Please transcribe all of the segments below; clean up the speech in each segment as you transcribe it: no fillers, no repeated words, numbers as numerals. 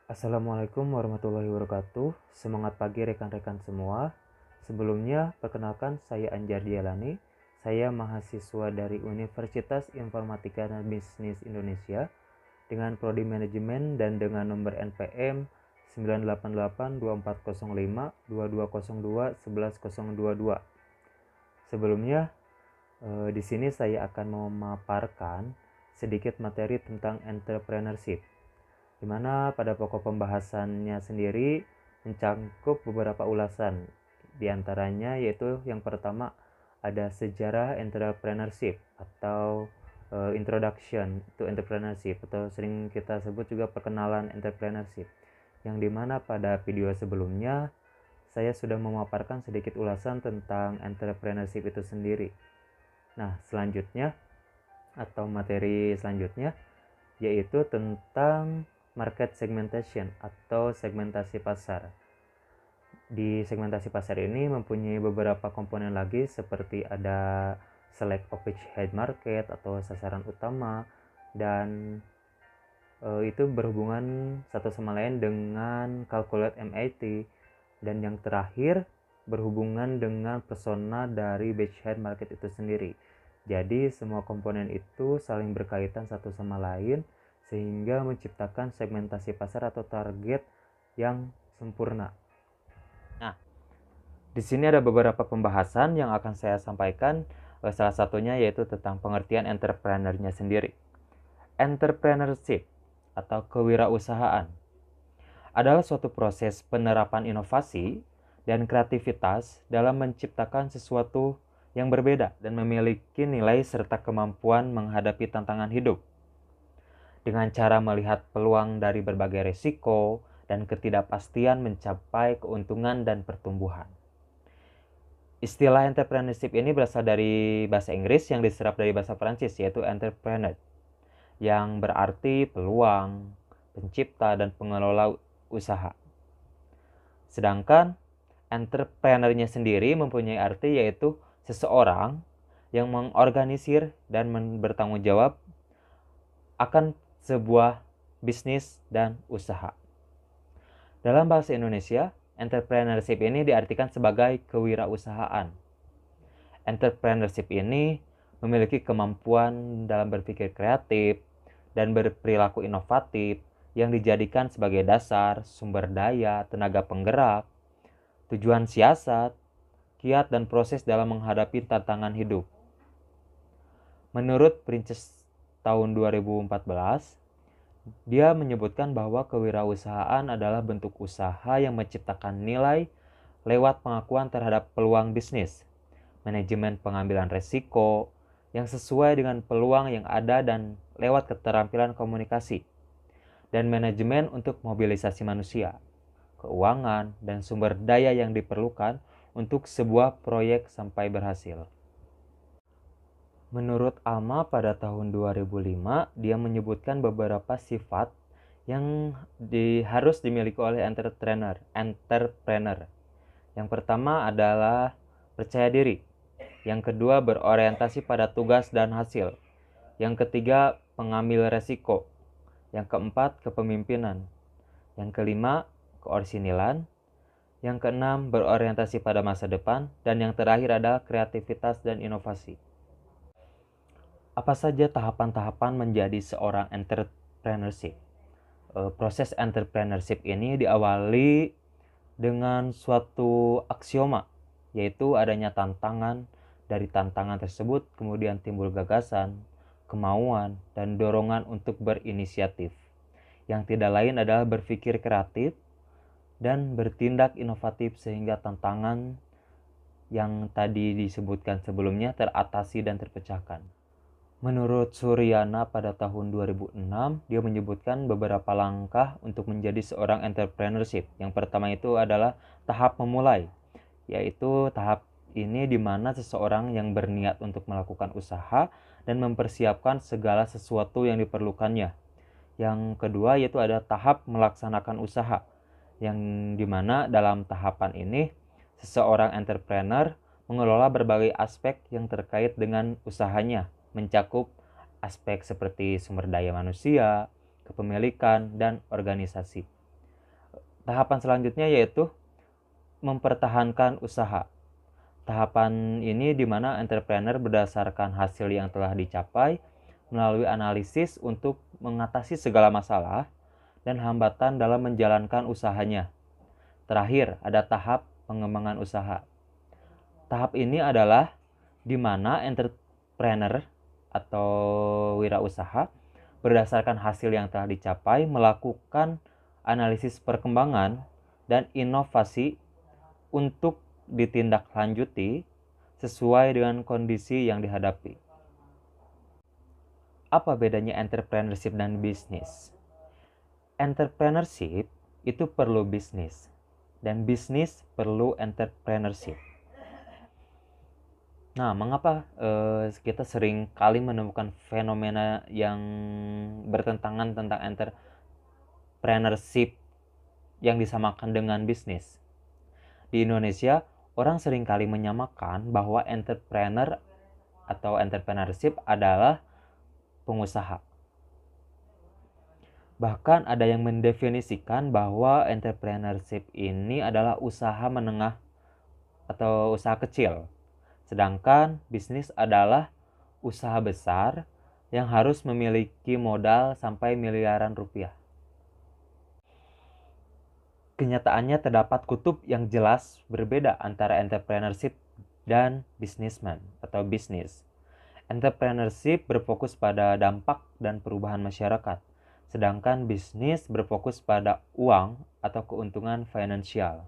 Assalamualaikum warahmatullahi wabarakatuh. Semangat pagi rekan-rekan semua. Sebelumnya, perkenalkan saya Anjar Dialani. Saya mahasiswa dari Universitas Informatika dan Bisnis Indonesia dengan prodi manajemen dan dengan nomor NPM 988240522021122. Sebelumnya, di sini saya akan memaparkan sedikit materi tentang entrepreneurship, di mana pada pokok pembahasannya sendiri mencangkup beberapa ulasan. Di antaranya yaitu yang pertama ada sejarah entrepreneurship atau introduction to entrepreneurship, atau sering kita sebut juga perkenalan entrepreneurship, yang dimana pada video sebelumnya saya sudah memaparkan sedikit ulasan tentang entrepreneurship itu sendiri. Nah, selanjutnya atau materi selanjutnya yaitu tentang market segmentation atau segmentasi pasar. Di segmentasi pasar ini mempunyai beberapa komponen lagi, seperti ada select of which head market atau sasaran utama, dan itu berhubungan satu sama lain dengan calculate MAT, dan yang terakhir berhubungan dengan persona dari beachhead market itu sendiri. Jadi semua komponen itu saling berkaitan satu sama lain sehingga menciptakan segmentasi pasar atau target yang sempurna. Nah, di sini ada beberapa pembahasan yang akan saya sampaikan. Salah satunya yaitu tentang pengertian entrepreneurnya sendiri. Entrepreneurship atau kewirausahaan adalah suatu proses penerapan inovasi dan kreativitas dalam menciptakan sesuatu yang berbeda dan memiliki nilai serta kemampuan menghadapi tantangan hidup. Dengan cara melihat peluang dari berbagai risiko dan ketidakpastian mencapai keuntungan dan pertumbuhan. Istilah entrepreneurship ini berasal dari bahasa Inggris yang diserap dari bahasa Perancis, yaitu entrepreneur, yang berarti peluang, pencipta, dan pengelola usaha. Sedangkan entrepreneurnya sendiri mempunyai arti yaitu seseorang yang mengorganisir dan bertanggung jawab akan sebuah bisnis dan usaha. Dalam bahasa Indonesia, entrepreneurship ini diartikan sebagai kewirausahaan. Entrepreneurship ini memiliki kemampuan dalam berpikir kreatif dan berperilaku inovatif yang dijadikan sebagai dasar, sumber daya, tenaga penggerak, tujuan siasat, kiat dan proses dalam menghadapi tantangan hidup. Menurut Princes tahun 2014, dia menyebutkan bahwa kewirausahaan adalah bentuk usaha yang menciptakan nilai lewat pengakuan terhadap peluang bisnis, manajemen pengambilan resiko yang sesuai dengan peluang yang ada dan lewat keterampilan komunikasi, dan manajemen untuk mobilisasi manusia, keuangan, dan sumber daya yang diperlukan untuk sebuah proyek sampai berhasil. Menurut Alma pada tahun 2005, dia menyebutkan beberapa sifat yang harus dimiliki oleh entrepreneur. Yang pertama adalah percaya diri. Yang kedua, berorientasi pada tugas dan hasil. Yang ketiga, pengambil resiko. Yang keempat, kepemimpinan. Yang kelima, keorisinilan. Yang keenam, berorientasi pada masa depan. Dan yang terakhir adalah kreativitas dan inovasi. Apa saja tahapan-tahapan menjadi seorang entrepreneurship? Proses entrepreneurship ini diawali dengan suatu aksioma, yaitu adanya tantangan. Dari tantangan tersebut kemudian timbul gagasan, kemauan, dan dorongan untuk berinisiatif. Yang tidak lain adalah berpikir kreatif dan bertindak inovatif sehingga tantangan yang tadi disebutkan sebelumnya teratasi dan terpecahkan. Menurut Suryana pada tahun 2006, dia menyebutkan beberapa langkah untuk menjadi seorang entrepreneurship. Yang pertama itu adalah tahap memulai, yaitu tahap ini di mana seseorang yang berniat untuk melakukan usaha dan mempersiapkan segala sesuatu yang diperlukannya. Yang kedua yaitu ada tahap melaksanakan usaha, yang di mana dalam tahapan ini seseorang entrepreneur mengelola berbagai aspek yang terkait dengan usahanya, mencakup aspek seperti sumber daya manusia, kepemilikan, dan organisasi. Tahapan selanjutnya yaitu mempertahankan usaha. Tahapan ini di mana entrepreneur berdasarkan hasil yang telah dicapai melalui analisis untuk mengatasi segala masalah dan hambatan dalam menjalankan usahanya. Terakhir, ada tahap pengembangan usaha. Tahap ini adalah di mana entrepreneur atau wirausaha berdasarkan hasil yang telah dicapai melakukan analisis perkembangan dan inovasi untuk ditindaklanjuti sesuai dengan kondisi yang dihadapi. Apa bedanya entrepreneurship dan bisnis? Entrepreneurship itu perlu bisnis, dan bisnis perlu entrepreneurship. Nah, mengapa kita sering kali menemukan fenomena yang bertentangan tentang entrepreneurship yang disamakan dengan bisnis? Di Indonesia, orang sering kali menyamakan bahwa entrepreneur atau entrepreneurship adalah pengusaha. Bahkan ada yang mendefinisikan bahwa entrepreneurship ini adalah usaha menengah atau usaha kecil. Sedangkan bisnis adalah usaha besar yang harus memiliki modal sampai miliaran rupiah. Kenyataannya terdapat kutub yang jelas berbeda antara entrepreneurship dan businessman atau bisnis. Entrepreneurship berfokus pada dampak dan perubahan masyarakat, sedangkan bisnis berfokus pada uang atau keuntungan finansial.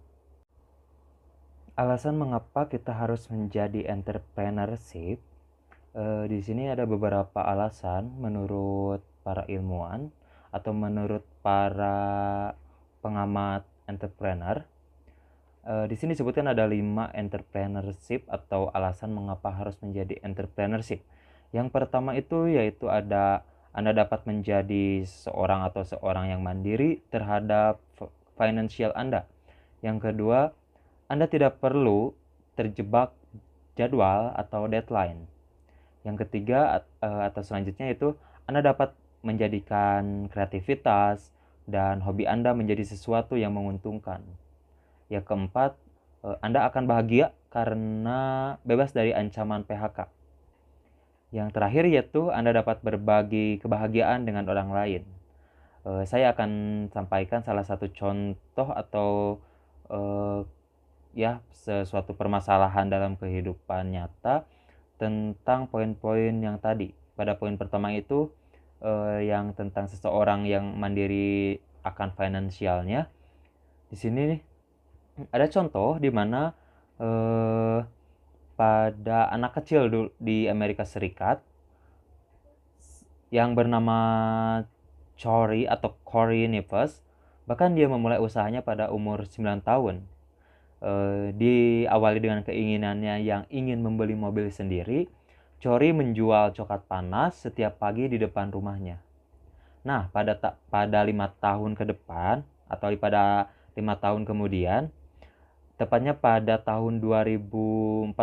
Alasan mengapa kita harus menjadi entrepreneurship, di sini ada beberapa alasan menurut para ilmuwan atau menurut para pengamat entrepreneur. Di sini disebutkan ada 5 entrepreneurship atau alasan mengapa harus menjadi entrepreneurship. Yang pertama itu yaitu ada Anda dapat menjadi seorang atau seorang yang mandiri terhadap finansial Anda. Yang kedua, Anda tidak perlu terjebak jadwal atau deadline. Yang ketiga atau selanjutnya itu Anda dapat menjadikan kreativitas dan hobi Anda menjadi sesuatu yang menguntungkan. Yang keempat, Anda akan bahagia karena bebas dari ancaman PHK. Yang terakhir yaitu Anda dapat berbagi kebahagiaan dengan orang lain. Saya akan sampaikan salah satu contoh atau sesuatu permasalahan dalam kehidupan nyata tentang poin-poin yang tadi. Pada poin pertama itu yang tentang seseorang yang mandiri akan finansialnya. Di sini ada contoh di mana pada anak kecil di Amerika Serikat yang bernama Corey atau Corey Nivers, bahkan dia memulai usahanya pada umur 9 tahun. Diawali dengan keinginannya yang ingin membeli mobil sendiri, Corey menjual coklat panas setiap pagi di depan rumahnya. Nah, pada 5 tahun ke depan atau pada 5 tahun kemudian, tepatnya pada tahun 2014,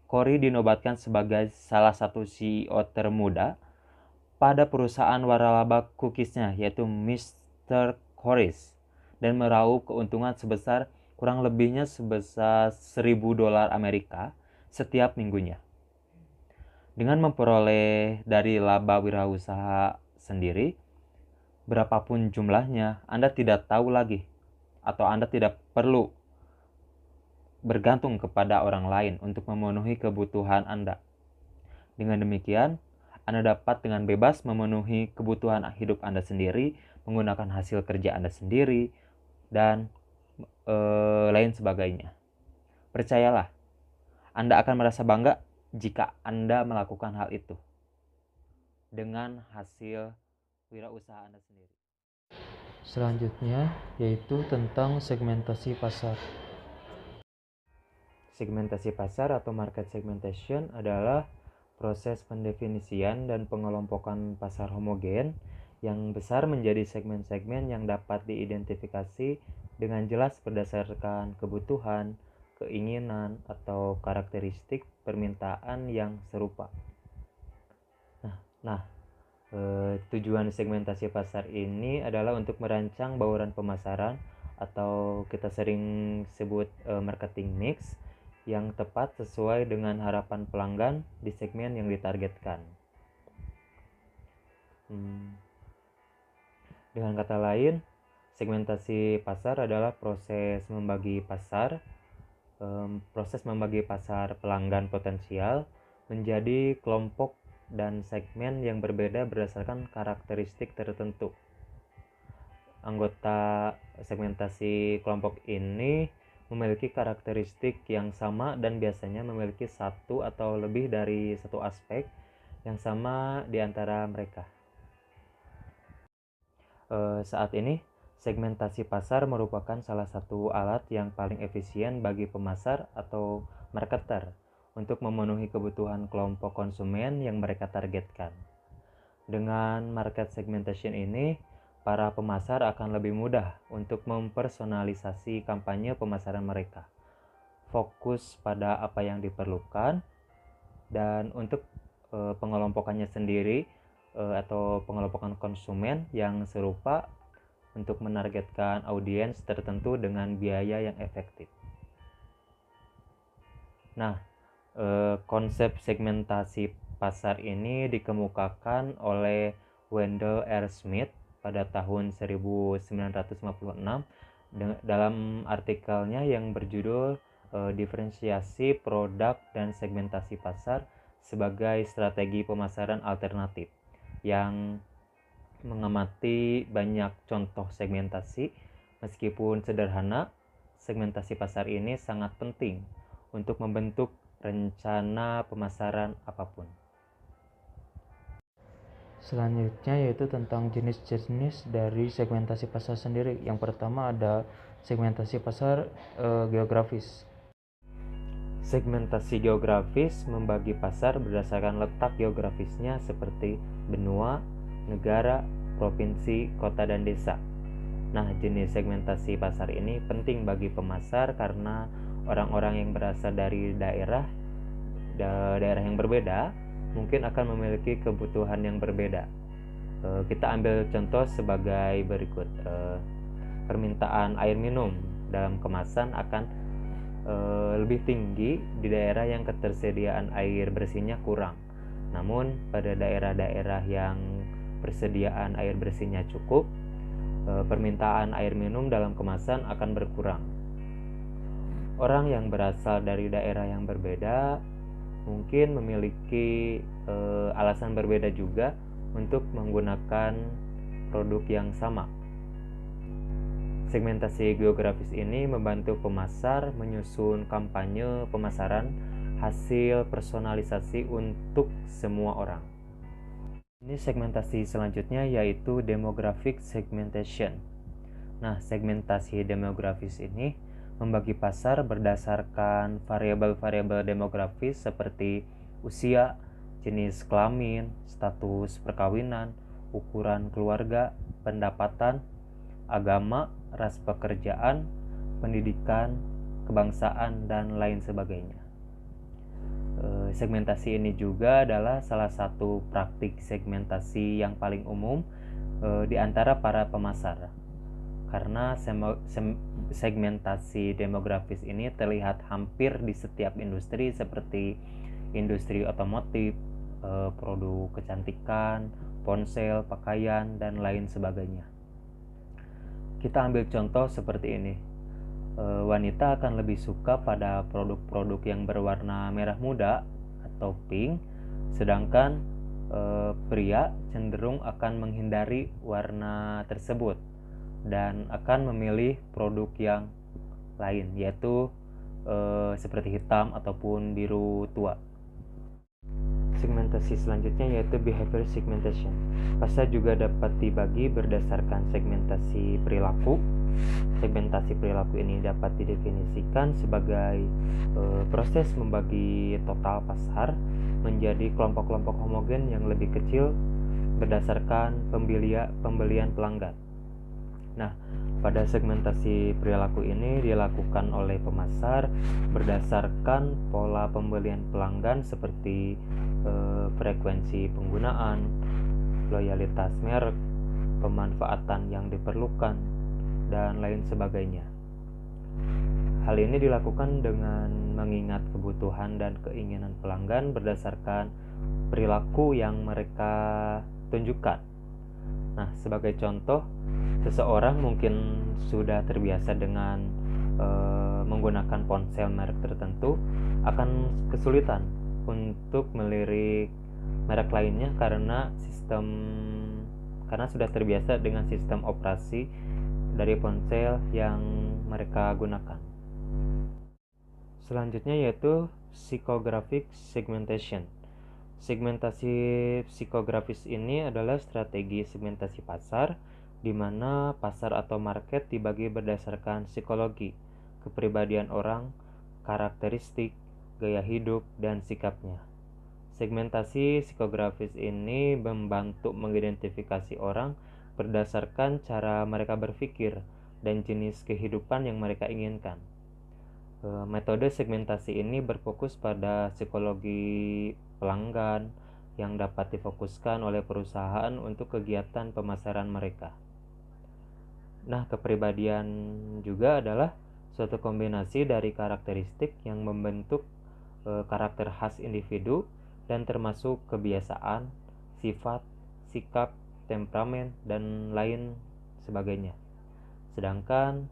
Corey dinobatkan sebagai salah satu CEO termuda pada perusahaan waralaba cookiesnya yaitu Mr. Corey's dan meraup keuntungan sebesar kurang lebihnya sebesar $1.000 Amerika setiap minggunya. Dengan memperoleh dari laba wirausaha sendiri, berapapun jumlahnya, Anda tidak tahu lagi atau Anda tidak perlu bergantung kepada orang lain untuk memenuhi kebutuhan Anda. Dengan demikian, Anda dapat dengan bebas memenuhi kebutuhan hidup Anda sendiri, menggunakan hasil kerja Anda sendiri, dan lain sebagainya. Percayalah, Anda akan merasa bangga jika Anda melakukan hal itu dengan hasil wirausaha Anda sendiri. Selanjutnya yaitu tentang segmentasi pasar. Segmentasi pasar atau market segmentation adalah proses pendefinisian dan pengelompokan pasar homogen yang besar menjadi segmen-segmen yang dapat diidentifikasi dengan jelas berdasarkan kebutuhan, keinginan, atau karakteristik permintaan yang serupa. Tujuan segmentasi pasar ini adalah untuk merancang bauran pemasaran atau kita sering sebut marketing mix yang tepat sesuai dengan harapan pelanggan di segmen yang ditargetkan. Dengan kata lain, segmentasi pasar adalah proses membagi pasar pelanggan potensial menjadi kelompok dan segmen yang berbeda berdasarkan karakteristik tertentu. Anggota segmentasi kelompok ini memiliki karakteristik yang sama dan biasanya memiliki satu atau lebih dari satu aspek yang sama di antara mereka. Saat ini, segmentasi pasar merupakan salah satu alat yang paling efisien bagi pemasar atau marketer untuk memenuhi kebutuhan kelompok konsumen yang mereka targetkan. Dengan market segmentation ini, para pemasar akan lebih mudah untuk mempersonalisasi kampanye pemasaran mereka, fokus pada apa yang diperlukan, dan untuk pengelompokannya sendiri atau pengelompokan konsumen yang serupa untuk menargetkan audiens tertentu dengan biaya yang efektif. Nah, konsep segmentasi pasar ini dikemukakan oleh Wendell R. Smith pada tahun 1956 dalam artikelnya yang berjudul Diferensiasi Produk dan Segmentasi Pasar sebagai Strategi Pemasaran Alternatif, yang mengamati banyak contoh segmentasi. Meskipun sederhana, segmentasi pasar ini sangat penting untuk membentuk rencana pemasaran apapun. Selanjutnya yaitu tentang jenis-jenis dari segmentasi pasar sendiri. Yang pertama ada segmentasi pasar geografis. Segmentasi geografis membagi pasar berdasarkan letak geografisnya seperti benua, negara, provinsi, kota, dan desa. Nah, jenis segmentasi pasar ini penting bagi pemasar karena orang-orang yang berasal dari daerah yang berbeda mungkin akan memiliki kebutuhan yang berbeda. Kita ambil contoh sebagai berikut. Permintaan air minum dalam kemasan akan lebih tinggi di daerah yang ketersediaan air bersihnya kurang. Namun pada daerah-daerah yang persediaan air bersihnya cukup, permintaan air minum dalam kemasan akan berkurang. Orang yang berasal dari daerah yang berbeda mungkin memiliki alasan berbeda juga untuk menggunakan produk yang sama. Segmentasi geografis ini membantu pemasar menyusun kampanye pemasaran hasil personalisasi untuk semua orang. Ini segmentasi selanjutnya yaitu demographic segmentation. Nah, segmentasi demografis ini membagi pasar berdasarkan variabel-variabel demografis seperti usia, jenis kelamin, status perkawinan, ukuran keluarga, pendapatan, agama, ras pekerjaan, pendidikan, kebangsaan, dan lain sebagainya. Segmentasi ini juga adalah salah satu praktik segmentasi yang paling umum di antara para pemasar. Karena segmentasi demografis ini terlihat hampir di setiap industri seperti industri otomotif, produk kecantikan, ponsel, pakaian, dan lain sebagainya. Kita ambil contoh seperti ini. Wanita akan lebih suka pada produk-produk yang berwarna merah muda atau pink, sedangkan pria cenderung akan menghindari warna tersebut dan akan memilih produk yang lain, yaitu seperti hitam ataupun biru tua. Segmentasi selanjutnya yaitu behavior segmentation. Pasar juga dapat dibagi berdasarkan segmentasi perilaku. Segmentasi perilaku ini dapat didefinisikan sebagai proses membagi total pasar menjadi kelompok-kelompok homogen yang lebih kecil berdasarkan pembelian pelanggan. Nah, pada segmentasi perilaku ini dilakukan oleh pemasar berdasarkan pola pembelian pelanggan seperti frekuensi penggunaan, loyalitas merek, pemanfaatan yang diperlukan, dan lain sebagainya. Hal ini dilakukan dengan mengingat kebutuhan dan keinginan pelanggan berdasarkan perilaku yang mereka tunjukkan. Nah, sebagai contoh, seseorang mungkin sudah terbiasa dengan menggunakan ponsel merek tertentu, akan kesulitan untuk melirik merek lainnya karena sudah terbiasa dengan sistem operasi dari ponsel yang mereka gunakan. Selanjutnya yaitu psychographic segmentation. Segmentasi psikografis ini adalah strategi segmentasi pasar di mana pasar atau market dibagi berdasarkan psikologi, kepribadian orang, karakteristik, gaya hidup, dan sikapnya. Segmentasi psikografis ini membantu mengidentifikasi orang berdasarkan cara mereka berpikir dan jenis kehidupan yang mereka inginkan. Metode segmentasi ini berfokus pada psikologi pelanggan yang dapat difokuskan oleh perusahaan untuk kegiatan pemasaran mereka. Nah, kepribadian juga adalah suatu kombinasi dari karakteristik yang membentuk karakter khas individu dan termasuk kebiasaan, sifat, sikap, temperamen, dan lain sebagainya. Sedangkan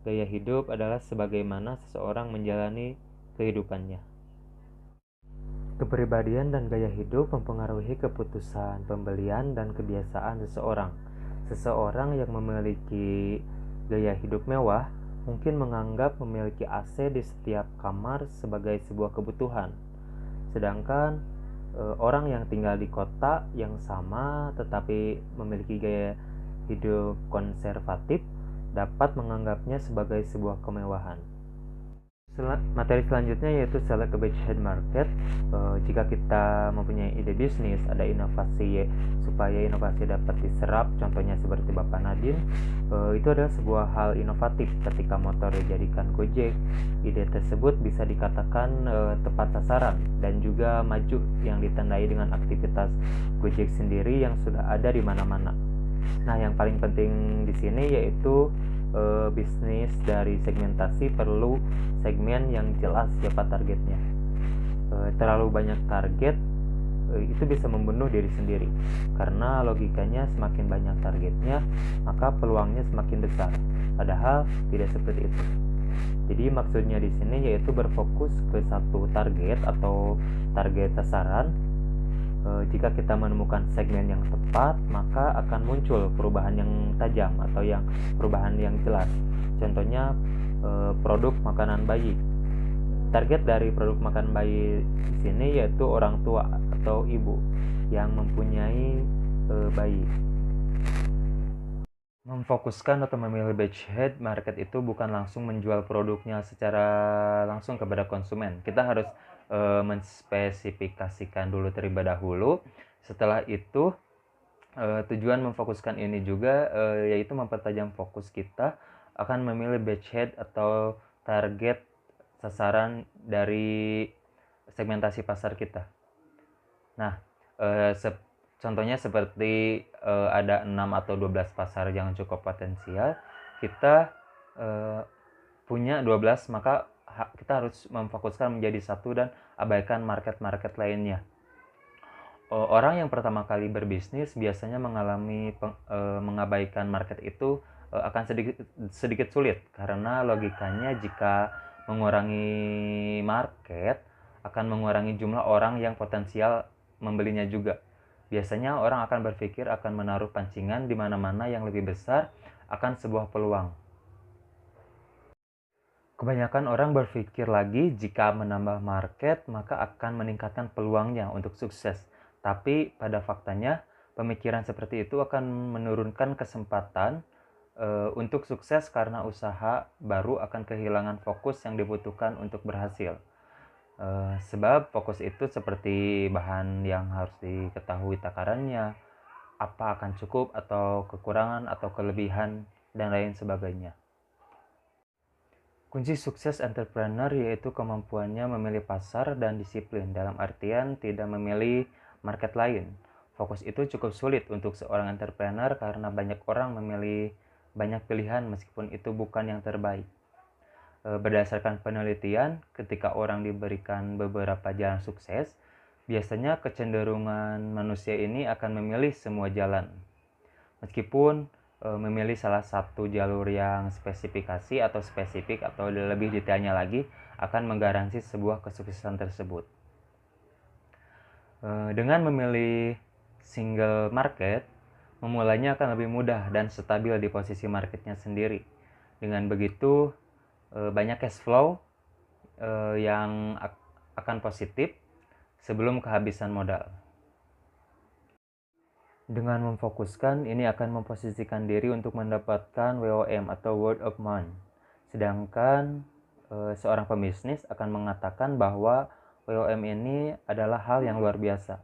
gaya hidup adalah sebagaimana seseorang menjalani kehidupannya. Kepribadian dan gaya hidup mempengaruhi keputusan pembelian dan kebiasaan seseorang. Seseorang yang memiliki gaya hidup mewah mungkin menganggap memiliki AC di setiap kamar sebagai sebuah kebutuhan. Sedangkan orang yang tinggal di kota yang sama tetapi memiliki gaya hidup konservatif dapat menganggapnya sebagai sebuah kemewahan. Materi selanjutnya yaitu select a beachhead market. Jika kita mempunyai ide bisnis, ada inovasi supaya inovasi dapat diserap, contohnya seperti Bapak Nadine, itu adalah sebuah hal inovatif ketika motor dijadikan Gojek. Ide tersebut bisa dikatakan tepat sasaran dan juga maju yang ditandai dengan aktivitas Gojek sendiri yang sudah ada di mana-mana. Nah, yang paling penting di sini yaitu bisnis dari segmentasi perlu segmen yang jelas siapa targetnya. Terlalu banyak target itu bisa membunuh diri sendiri, karena logikanya semakin banyak targetnya maka peluangnya semakin besar, padahal tidak seperti itu. Jadi maksudnya di sini yaitu berfokus ke satu target atau target sasaran. Jika kita menemukan segmen yang tepat, maka akan muncul perubahan yang tajam atau perubahan yang jelas. Contohnya produk makanan bayi. Target dari produk makanan bayi di sini yaitu orang tua atau ibu yang mempunyai bayi. Memfokuskan atau memilih beachhead market itu bukan langsung menjual produknya secara langsung kepada konsumen. Kita harus menspesifikasikan dulu terlebih dahulu. Setelah itu tujuan memfokuskan ini juga yaitu mempertajam fokus kita akan memilih beachhead atau target sasaran dari segmentasi pasar kita. Nah, contohnya seperti ada 6 atau 12 pasar yang cukup potensial, kita punya 12, maka kita harus memfokuskan menjadi satu dan abaikan market-market lainnya. Orang yang pertama kali berbisnis biasanya mengabaikan market itu akan sedikit sulit, karena logikanya jika mengurangi market akan mengurangi jumlah orang yang potensial membelinya juga. Biasanya orang akan berpikir akan menaruh pancingan di mana-mana yang lebih besar akan sebuah peluang. Kebanyakan orang berpikir lagi jika menambah market maka akan meningkatkan peluangnya untuk sukses. Tapi pada faktanya pemikiran seperti itu akan menurunkan kesempatan untuk sukses karena usaha baru akan kehilangan fokus yang dibutuhkan untuk berhasil. Sebab fokus itu seperti bahan yang harus diketahui takarannya, apa akan cukup atau kekurangan atau kelebihan dan lain sebagainya. Kunci sukses entrepreneur yaitu kemampuannya memilih pasar dan disiplin, dalam artian tidak memilih market lain. Fokus itu cukup sulit untuk seorang entrepreneur karena banyak orang memilih banyak pilihan meskipun itu bukan yang terbaik. Berdasarkan penelitian, ketika orang diberikan beberapa jalan sukses, biasanya kecenderungan manusia ini akan memilih semua jalan. Meskipun memilih salah satu jalur yang spesifik atau lebih detailnya lagi akan menggaransi sebuah kesuksesan tersebut. Dengan memilih single market, memulainya akan lebih mudah dan stabil di posisi marketnya sendiri. Dengan begitu, banyak cash flow yang akan positif sebelum kehabisan modal. Dengan memfokuskan, ini akan memposisikan diri untuk mendapatkan WOM atau word of mouth. Sedangkan seorang pebisnis akan mengatakan bahwa WOM ini adalah hal yang luar biasa.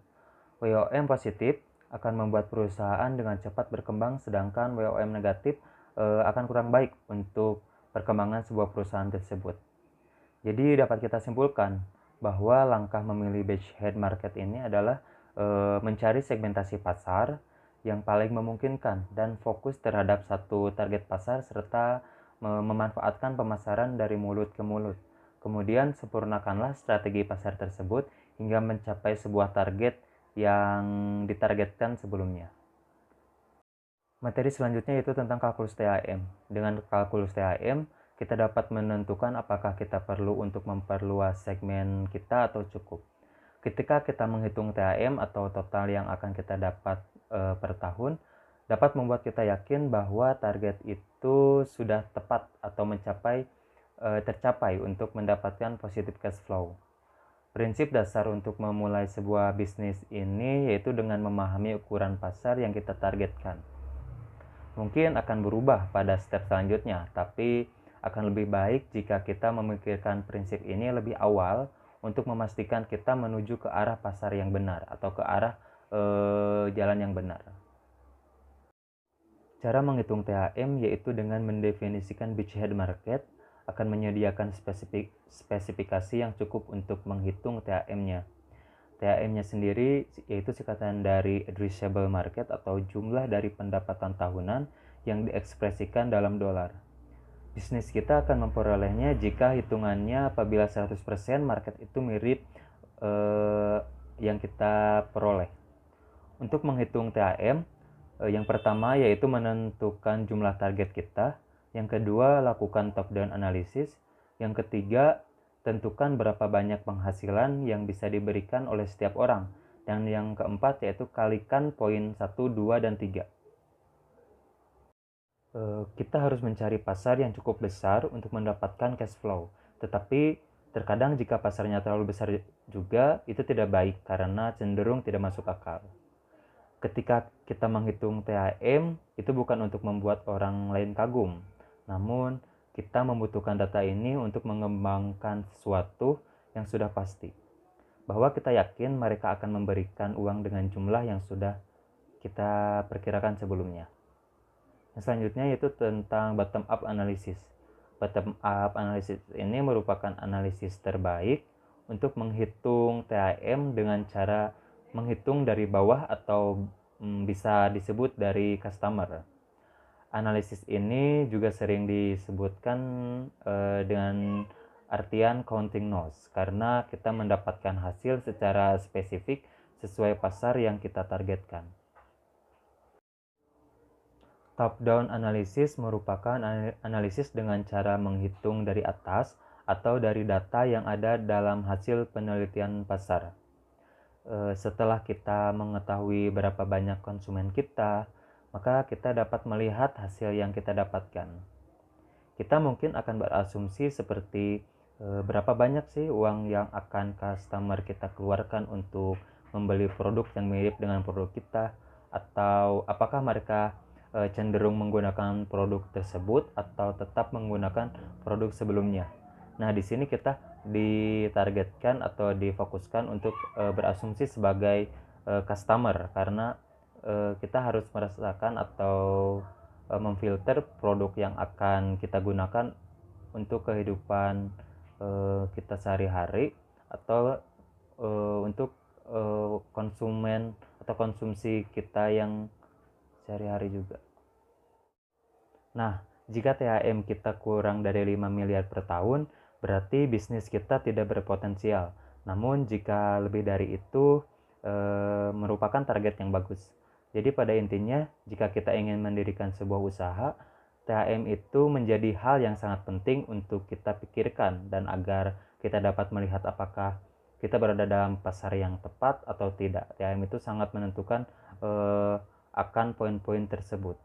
WOM positif akan membuat perusahaan dengan cepat berkembang, sedangkan WOM negatif akan kurang baik untuk perkembangan sebuah perusahaan tersebut. Jadi dapat kita simpulkan bahwa langkah memilih beachhead market ini adalah mencari segmentasi pasar yang paling memungkinkan dan fokus terhadap satu target pasar serta memanfaatkan pemasaran dari mulut ke mulut. Kemudian sempurnakanlah strategi pasar tersebut hingga mencapai sebuah target yang ditargetkan sebelumnya. Materi selanjutnya yaitu tentang kalkulus THM. Dengan kalkulus THM, kita dapat menentukan apakah kita perlu untuk memperluas segmen kita atau cukup. Ketika kita menghitung THM atau total yang akan kita dapat per tahun, dapat membuat kita yakin bahwa target itu sudah tepat atau tercapai untuk mendapatkan positive cash flow. Prinsip dasar untuk memulai sebuah bisnis ini yaitu dengan memahami ukuran pasar yang kita targetkan. Mungkin akan berubah pada step selanjutnya, tapi akan lebih baik jika kita memikirkan prinsip ini lebih awal untuk memastikan kita menuju ke arah pasar yang benar atau ke arah jalan yang benar. Cara menghitung THM yaitu dengan mendefinisikan beachhead market akan menyediakan spesifikasi yang cukup untuk menghitung THM-nya. THM-nya sendiri yaitu singkatan dari addressable market atau jumlah dari pendapatan tahunan yang diekspresikan dalam dolar. Bisnis kita akan memperolehnya jika hitungannya apabila 100% market itu mirip yang kita peroleh. Untuk menghitung THM, yang pertama yaitu menentukan jumlah target kita, yang kedua lakukan top-down analysis, yang ketiga tentukan berapa banyak penghasilan yang bisa diberikan oleh setiap orang. Dan yang keempat yaitu kalikan poin 1, 2, dan 3. Kita harus mencari pasar yang cukup besar untuk mendapatkan cash flow. Tetapi terkadang jika pasarnya terlalu besar juga, itu tidak baik karena cenderung tidak masuk akal. Ketika kita menghitung THM, itu bukan untuk membuat orang lain kagum. Namun, kita membutuhkan data ini untuk mengembangkan sesuatu yang sudah pasti. Bahwa kita yakin mereka akan memberikan uang dengan jumlah yang sudah kita perkirakan sebelumnya. Yang selanjutnya yaitu tentang bottom up analysis. Bottom up analysis ini merupakan analisis terbaik untuk menghitung THM dengan cara menghitung dari bawah atau bisa disebut dari customer. Analisis ini juga sering disebutkan dengan artian counting nose karena kita mendapatkan hasil secara spesifik sesuai pasar yang kita targetkan. Top-down analysis merupakan analisis dengan cara menghitung dari atas atau dari data yang ada dalam hasil penelitian pasar. Setelah kita mengetahui berapa banyak konsumen kita, maka kita dapat melihat hasil yang kita dapatkan. Kita mungkin akan berasumsi seperti berapa banyak sih uang yang akan customer kita keluarkan untuk membeli produk yang mirip dengan produk kita, atau apakah mereka cenderung menggunakan produk tersebut atau tetap menggunakan produk sebelumnya. Nah, di sini kita ditargetkan atau difokuskan untuk berasumsi sebagai customer karena kita harus merasakan atau memfilter produk yang akan kita gunakan untuk kehidupan kita sehari-hari atau untuk konsumen atau konsumsi kita yang sehari-hari juga. Nah, jika THM kita kurang dari 5 miliar per tahun, berarti bisnis kita tidak berpotensial. Namun jika lebih dari itu, merupakan target yang bagus. Jadi pada intinya, jika kita ingin mendirikan sebuah usaha, THM itu menjadi hal yang sangat penting untuk kita pikirkan, dan agar kita dapat melihat apakah kita berada dalam pasar yang tepat atau tidak. THM itu sangat menentukan akan poin-poin tersebut.